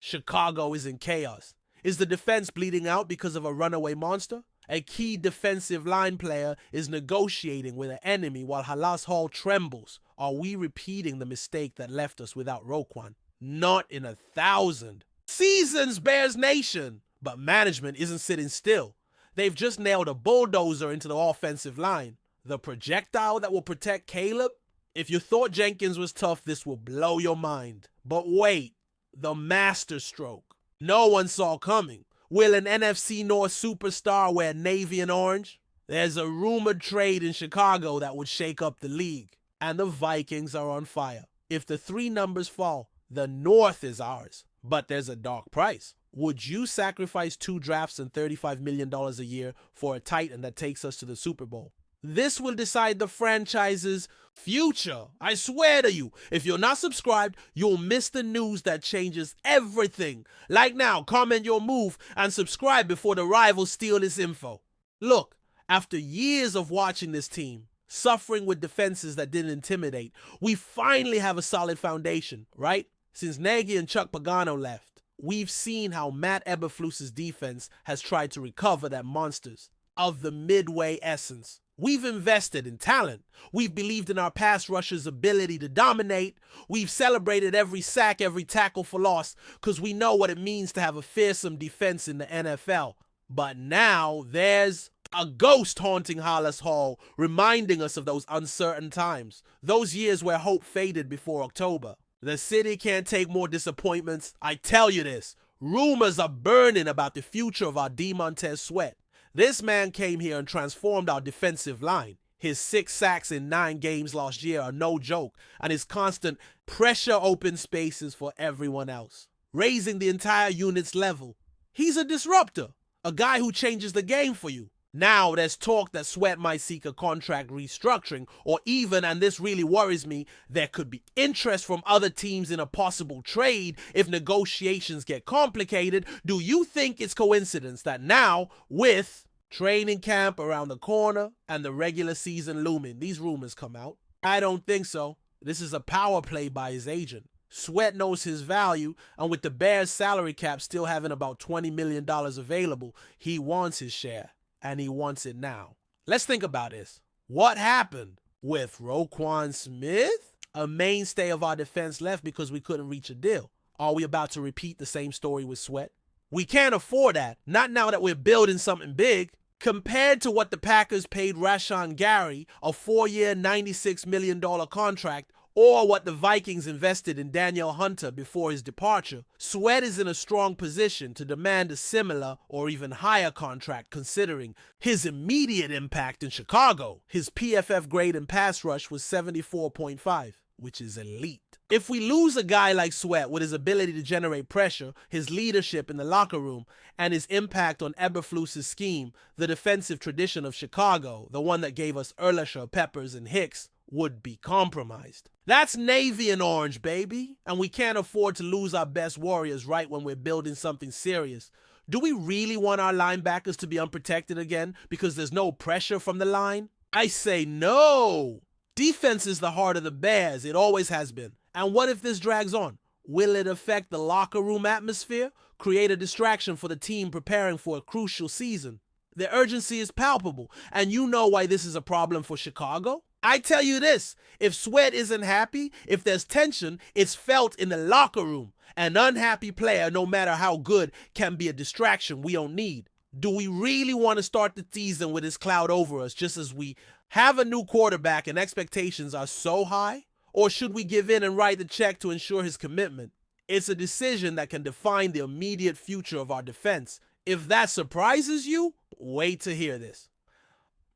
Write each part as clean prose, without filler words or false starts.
Chicago is in chaos. Is the defense bleeding out because of a runaway monster? A key defensive line player is negotiating with an enemy while Halas Hall trembles. Are we repeating the mistake that left us without Roquan? Not in 1,000. Seasons Bears Nation! But management isn't sitting still. They've just nailed a bulldozer into the offensive line. The projectile that will protect Caleb? If you thought Jenkins was tough, this will blow your mind. But wait, the masterstroke. No one saw coming. Will an NFC North superstar wear navy and orange? There's a rumored trade in Chicago that would shake up the league. And the Vikings are on fire. If the 3 numbers fall, the North is ours. But there's a dark price. Would you sacrifice 2 drafts and $35 million a year for a Titan that takes us to the Super Bowl? This will decide the franchise's future. I swear to you, if you're not subscribed, you'll miss the news that changes everything. Like now, comment your move and subscribe before the rivals steal this info. Look, after years of watching this team, suffering with defenses that didn't intimidate, we finally have a solid foundation, right? Since Nagy and Chuck Pagano left, we've seen how Matt Eberflus's defense has tried to recover that monsters of the midway essence. We've invested in talent. We've believed in our pass rushers' ability to dominate. We've celebrated every sack, every tackle for loss, because we know what it means to have a fearsome defense in the NFL. But now there's a ghost haunting Halas Hall, reminding us of those uncertain times, those years where hope faded before October. The city can't take more disappointments. I tell you this, rumors are burning about the future of our Montez Sweat. This man came here and transformed our defensive line. His 6 sacks in 9 games last year are no joke, and his constant pressure open spaces for everyone else, raising the entire unit's level. He's a disruptor, a guy who changes the game for you. Now there's talk that Sweat might seek a contract restructuring, or even, and this really worries me, there could be interest from other teams in a possible trade if negotiations get complicated. Do you think it's coincidence that now, with training camp around the corner and the regular season looming, these rumors come out? I don't think so. This is a power play by his agent. Sweat knows his value, and with the Bears' salary cap still having about $20 million available, he wants his share. And he wants it now. Let's think about this. What happened with Roquan Smith? A mainstay of our defense left because we couldn't reach a deal. Are we about to repeat the same story with Sweat? We can't afford that. Not now that we're building something big. Compared to what the Packers paid Rashawn Gary, a 4-year, $96 million contract, or what the Vikings invested in Danielle Hunter before his departure, Sweat is in a strong position to demand a similar or even higher contract considering his immediate impact in Chicago. His PFF grade in pass rush was 74.5, which is elite. If we lose a guy like Sweat with his ability to generate pressure, his leadership in the locker room, and his impact on Eberflus's scheme, the defensive tradition of Chicago, the one that gave us Erlacher, Peppers, and Hicks, would be compromised. That's navy and orange, baby. And we can't afford to lose our best warriors right when we're building something serious. Do we really want our linebackers to be unprotected again because there's no pressure from the line? I say no. Defense is the heart of the Bears. It always has been. And what if this drags on? Will it affect the locker room atmosphere? Create a distraction for the team preparing for a crucial season? The urgency is palpable. And you know why this is a problem for Chicago? I tell you this, if Sweat isn't happy, if there's tension, it's felt in the locker room. An unhappy player, no matter how good, can be a distraction we don't need. Do we really want to start the season with this cloud over us just as we have a new quarterback and expectations are so high? Or should we give in and write the check to ensure his commitment? It's a decision that can define the immediate future of our defense. If that surprises you, wait to hear this.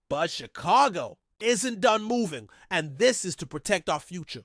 But Chicago isn't done moving, and this is to protect our future.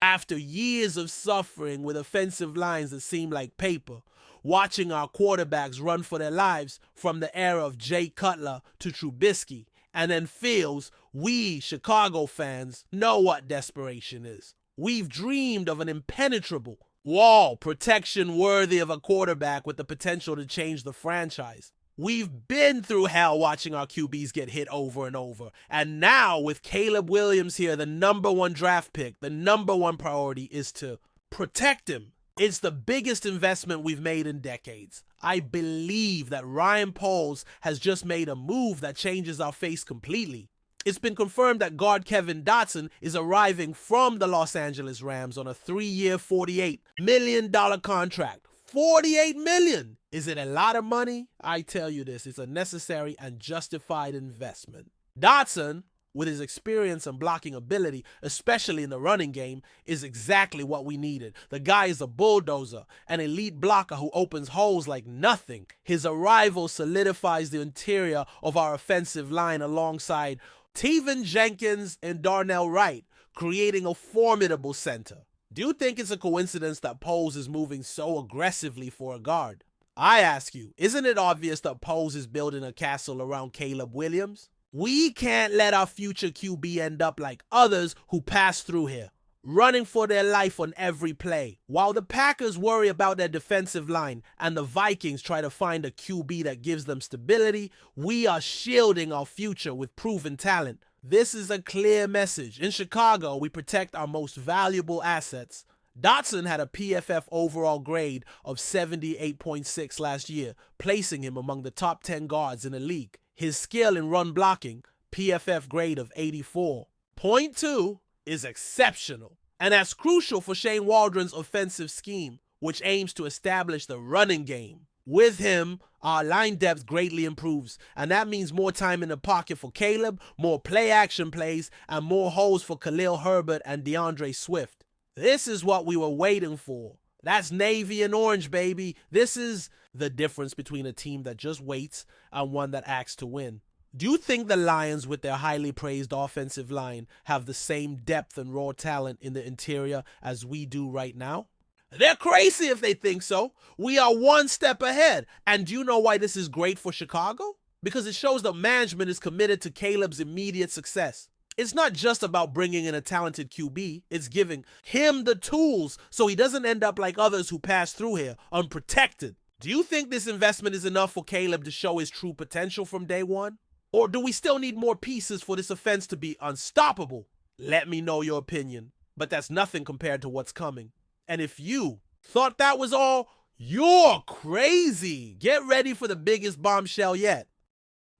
After years of suffering with offensive lines that seem like paper, watching our quarterbacks run for their lives from the era of Jay Cutler to Trubisky, and then Fields, we Chicago fans know what desperation is. We've dreamed of an impenetrable wall protection worthy of a quarterback with the potential to change the franchise. We've been through hell watching our QBs get hit over and over. And now with Caleb Williams here, the #1 draft pick, the #1 priority is to protect him. It's the biggest investment we've made in decades. I believe that Ryan Poles has just made a move that changes our face completely. It's been confirmed that guard Kevin Dotson is arriving from the Los Angeles Rams on a 3-year, $48 million contract. $48 million! Is it a lot of money? I tell you this, it's a necessary and justified investment. Dotson, with his experience and blocking ability, especially in the running game, is exactly what we needed. The guy is a bulldozer, an elite blocker who opens holes like nothing. His arrival solidifies the interior of our offensive line alongside Tevin Jenkins and Darnell Wright, creating a formidable center. Do you think it's a coincidence that Poles is moving so aggressively for a guard? I ask you, isn't it obvious that Poles is building a castle around Caleb Williams? We can't let our future QB end up like others who pass through here, running for their life on every play. While the Packers worry about their defensive line and the Vikings try to find a QB that gives them stability, we are shielding our future with proven talent. This is a clear message. In Chicago, we protect our most valuable assets. Dotson had a PFF overall grade of 78.6 last year, placing him among the top 10 guards in the league. His skill in run blocking, PFF grade of 84. Point 2 is exceptional, and that's crucial for Shane Waldron's offensive scheme, which aims to establish the running game. With him, our line depth greatly improves, and that means more time in the pocket for Caleb, more play-action plays, and more holes for Khalil Herbert and DeAndre Swift. This is what we were waiting for. That's navy and orange, baby. This is the difference between a team that just waits and one that acts to win. Do you think the Lions, with their highly praised offensive line, have the same depth and raw talent in the interior as we do right now? They're crazy if they think so. We are one step ahead. And do you know why this is great for Chicago? Because it shows that management is committed to Caleb's immediate success. It's not just about bringing in a talented QB, it's giving him the tools so he doesn't end up like others who pass through here, unprotected. Do you think this investment is enough for Caleb to show his true potential from day one? Or do we still need more pieces for this offense to be unstoppable? Let me know your opinion, but that's nothing compared to what's coming. And if you thought that was all, you're crazy. Get ready for the biggest bombshell yet.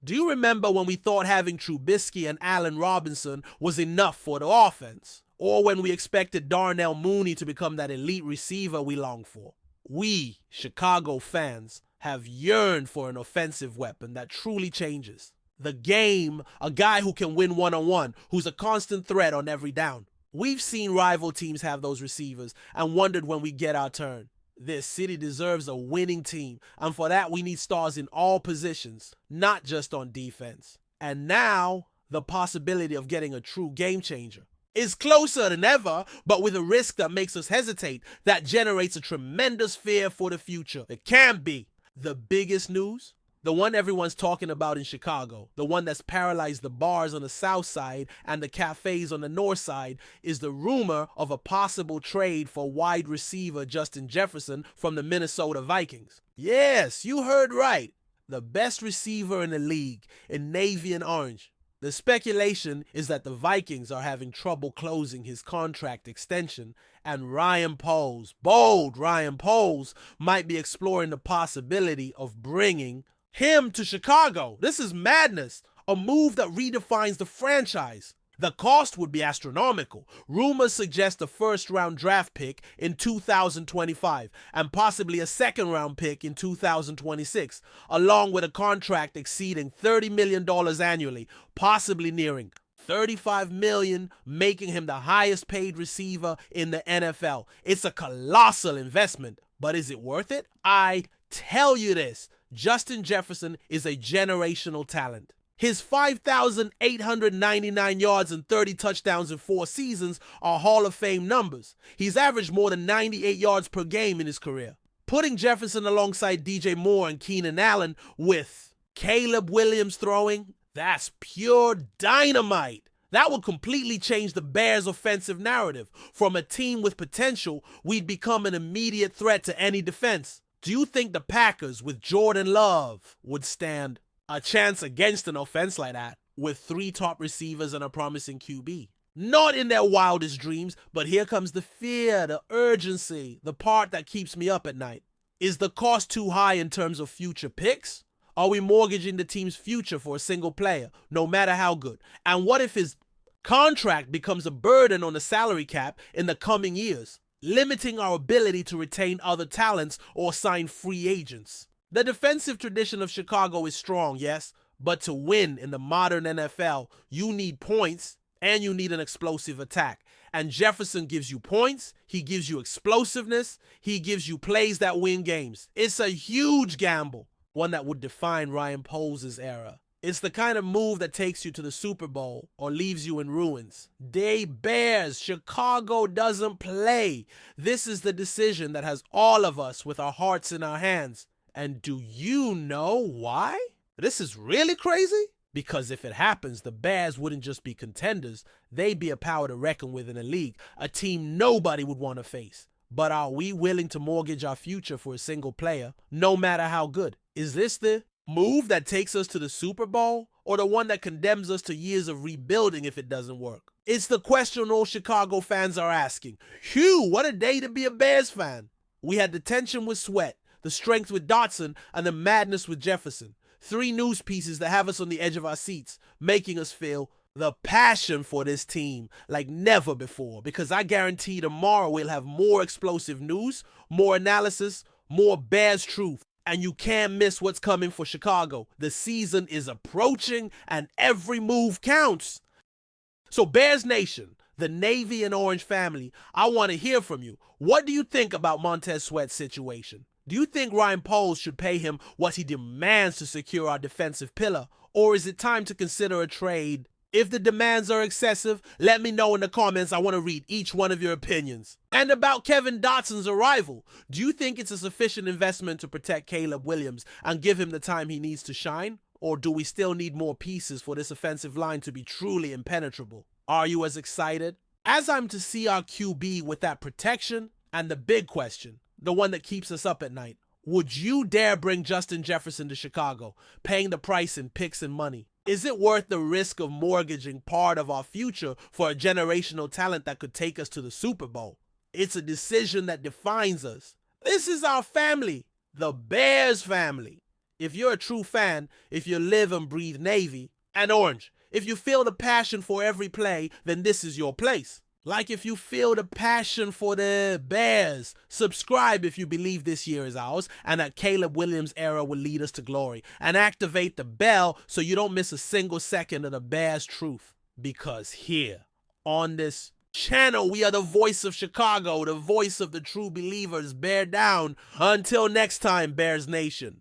Do you remember when we thought having Trubisky and Allen Robinson was enough for the offense? Or when we expected Darnell Mooney to become that elite receiver we long for? We, Chicago fans, have yearned for an offensive weapon that truly changes the game, a guy who can win one-on-one, who's a constant threat on every down. We've seen rival teams have those receivers and wondered when we get our turn. This city deserves a winning team, and for that we need stars in all positions, not just on defense. And now, the possibility of getting a true game changer is closer than ever, but with a risk that makes us hesitate, that generates a tremendous fear for the future. It can be. The biggest news? The one everyone's talking about in Chicago, the one that's paralyzed the bars on the south side and the cafes on the north side, is the rumor of a possible trade for wide receiver Justin Jefferson from the Minnesota Vikings. Yes, you heard right. The best receiver in the league in navy and orange. The speculation is that the Vikings are having trouble closing his contract extension, and Ryan Poles, bold Ryan Poles, might be exploring the possibility of bringing him to Chicago. This is madness. A move that redefines the franchise. The cost would be astronomical. Rumors suggest a first-round draft pick in 2025 and possibly a second-round pick in 2026, along with a contract exceeding $30 million annually, possibly nearing $35 million, making him the highest-paid receiver in the NFL. It's a colossal investment, but is it worth it? I tell you this. Justin Jefferson is a generational talent. His 5,899 yards and 30 touchdowns in 4 seasons are Hall of Fame numbers. He's averaged more than 98 yards per game in his career. Putting Jefferson alongside DJ Moore and Keenan Allen with Caleb Williams throwing, that's pure dynamite. That would completely change the Bears' offensive narrative. From a team with potential, we'd become an immediate threat to any defense. Do you think the Packers with Jordan Love would stand a chance against an offense like that with 3 top receivers and a promising QB? Not in their wildest dreams, but here comes the fear, the urgency, the part that keeps me up at night. Is the cost too high in terms of future picks? Are we mortgaging the team's future for a single player, no matter how good? And what if his contract becomes a burden on the salary cap in the coming years, limiting our ability to retain other talents or sign free agents? The defensive tradition of Chicago is strong, yes, but to win in the modern NFL, you need points and you need an explosive attack. And Jefferson gives you points, he gives you explosiveness, he gives you plays that win games. It's a huge gamble, one that would define Ryan Poles' era. It's the kind of move that takes you to the Super Bowl or leaves you in ruins. They Bears, Chicago doesn't play. This is the decision that has all of us with our hearts in our hands. And do you know why? This is really crazy. Because if it happens, the Bears wouldn't just be contenders, they'd be a power to reckon with in the league, a team nobody would want to face. But are we willing to mortgage our future for a single player, no matter how good? Is this the move that takes us to the Super Bowl, or the one that condemns us to years of rebuilding if it doesn't work? It's the question all Chicago fans are asking. Phew, what a day to be a Bears fan. We had the tension with Sweat, the strength with Dotson, and the madness with Jefferson. 3 news pieces that have us on the edge of our seats, making us feel the passion for this team like never before. Because I guarantee tomorrow we'll have more explosive news, more analysis, more Bears truth. And you can't miss what's coming for Chicago. The season is approaching and every move counts. So Bears Nation, the Navy and Orange family, I want to hear from you. What do you think about Montez Sweat's situation? Do you think Ryan Poles should pay him what he demands to secure our defensive pillar? Or is it time to consider a trade? If the demands are excessive, let me know in the comments. I want to read each one of your opinions. And about Kevin Dotson's arrival, do you think it's a sufficient investment to protect Caleb Williams and give him the time he needs to shine? Or do we still need more pieces for this offensive line to be truly impenetrable? Are you as excited as I'm to see our QB with that protection? And the big question, the one that keeps us up at night. Would you dare bring Justin Jefferson to Chicago, paying the price in picks and money? Is it worth the risk of mortgaging part of our future for a generational talent that could take us to the Super Bowl? It's a decision that defines us. This is our family, the Bears family. If you're a true fan, if you live and breathe Navy and Orange, if you feel the passion for every play, then this is your place. Like if you feel the passion for the Bears, subscribe if you believe this year is ours and that Caleb Williams' era will lead us to glory. And activate the bell so you don't miss a single second of the Bears truth. Because here, on this channel, we are the voice of Chicago, the voice of the true believers. Bear down. Until next time, Bears Nation.